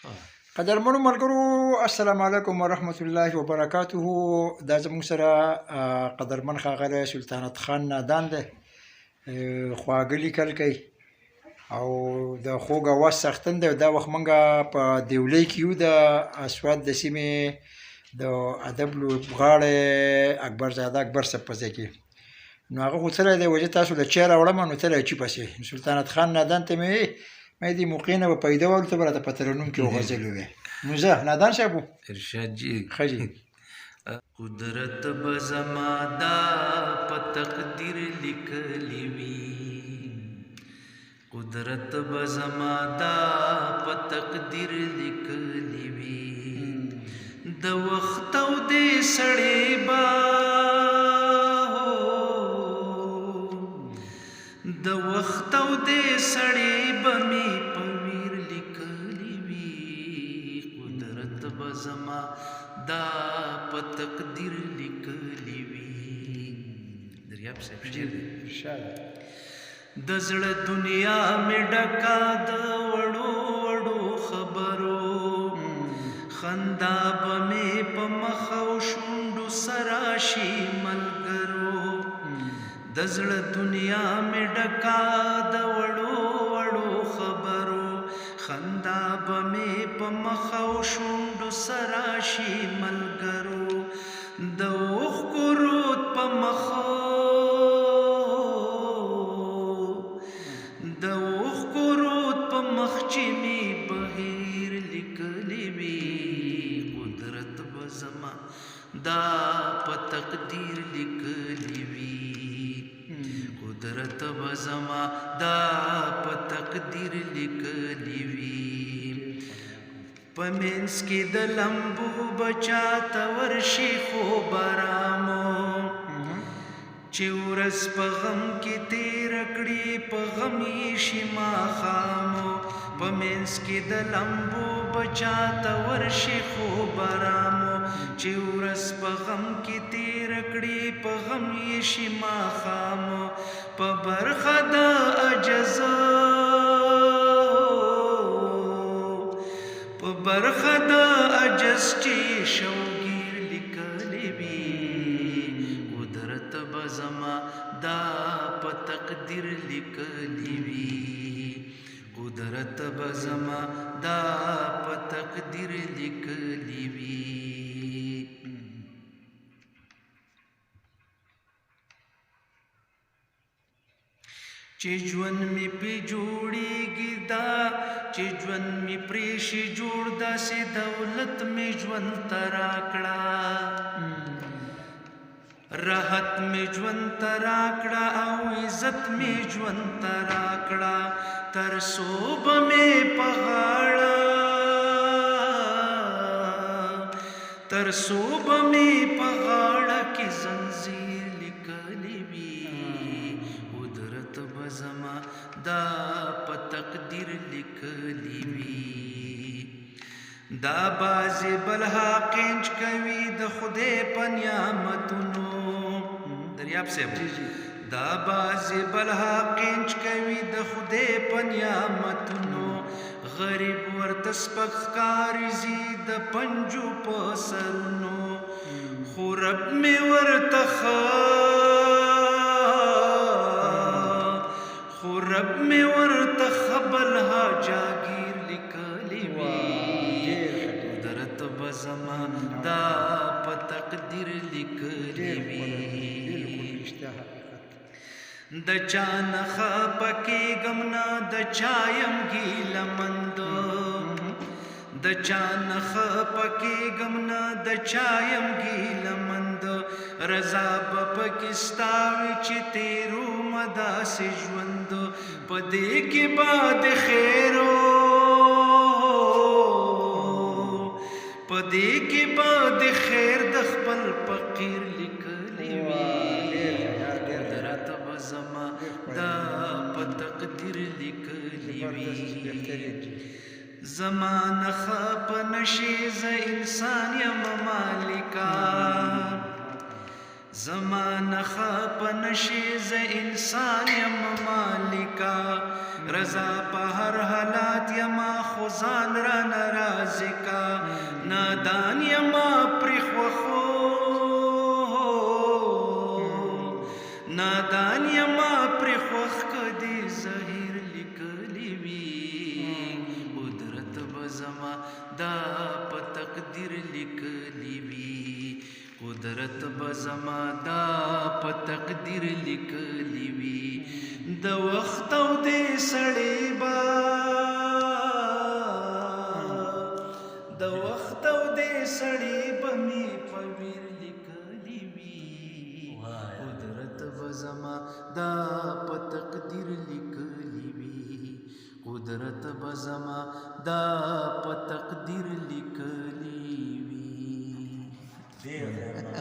قدرمنو ملګرو السلام علیکم ورحمت الله وبرکاته. دا زموږ سره قدرمن ښاغلی سلطنت خان نادان دی، خواږه لیکل کوي او د خوږ اواز څښتن دی. دا وخت موږ په دیولۍ کې یو، د اسواد د سیمې د ادب لوبغاړی اکبرزاده اکبر صاحب په ځای کې. نو هغه خو تللی دی وجه تاسو له چای راوړم، نو تللی چي پسې سلطنت خان نادان ته مې دې موقع نه به پیدا والو ته به راته په ترنم کې وغځلې وې. نو زه نادان صاحب ارشاد جی ښه جي. قدرت به زما دا په تقدیر لیکلی وي، قدرت به زما دا په تقدیر لیکلی وي. د وخت او د سړی با د وخت او د سړی به مې په ویر لیکلی وي. قدرت به زما دا په تقدیر لیکلی وي. دریاب صاحب شعر دی. د زړه دنیا مې ډکا د وړو وړو خبرو، خندا به مې په مخ او شونډو سره شي ملګرو. د زړه دنیا مې ډکا د وړو وړو خبرو، خندا به مې په مخ او شونډو سره شي ملګرو. د اوښکو رود په مخ د اوښکو رود په مخ چې مې بهیر لیکلی وي. قدرت به زما دا په تقدیر لیکلی وي، قدرت به زما دا په تقدیر لیکلی وي. په منځ کې د لمبو بچا ته ورشي خوب آرامو، چې ورځ په غم کې تېره کړي په غم یې شي ماښامو. په منځ کې د لمبو بچا ته ورشي خوب آرامو، چې ورځ په غم کې تېره کړي په غم یې شي ماښامو. په برخه د عجزه په برخه د عجز چې شوګیر لیکلی وي. قدرت به زما دا په تقدیر لیکلی وي، قدرت به زما دا په تقدیر لیکلی وي. چې ژوند مې پې جوړېږي دا، چې ژوند مې پرې شي جوړ، داسې دولت مې ژوند ته راکړه، راحت مې ژوند ته راکړه او عزت مې ژوند ته راکړه. تر څو به مې په غاړه تر څو به مې په غاړه کې زنځیر لیکلی وي. قدرت به زما دا په تقدیر لیکلی وي. دا بازي بلها قنچ کوي د خدای په نعمتونو. دریاب صاحب دا بازي بلها قنچ کوي د خدای په نعمتونو. غریب ورته سپک ښکارځي د پنجو په سرونو، خو رب مې ورته رب مې ورته خبلها جاگیر لیکلی وي. قدرت به زما دا په تقدیر لیکلی وي. د چا نخه پکېږم نه د چا یم ګیله مند، د چا نخه پکېږم نه د چا یم ګیله مند. رضا به پکې ستا وي چې تېرومه داسې ژوند. په دې کې به د خیرو په دې کې به د خیر د خپل فقیر لیکلی وي. قدرت به زما دا په تقدیر لیکلی وي. زما نخه په نشي زه انسان یم مالکا، زمان خاپ نشی ز انسان یم مالکا رضا په هر حالات یما خزان را ناراضی کا نادان یما پرخوخو نادان یما پرخوخ کدی ظاهر لیکلی وی قدرت بزما دا په تقدیر لیکلی وی قدرت بزما دا په تقدیر لیکلی وی د وخت او د سړی با د وخت او د سړی به می پویر لیکلی وی قدرت بزما دا په تقدیر لیکلی وی قدرت بزما دا په تقدیر لیکلی وی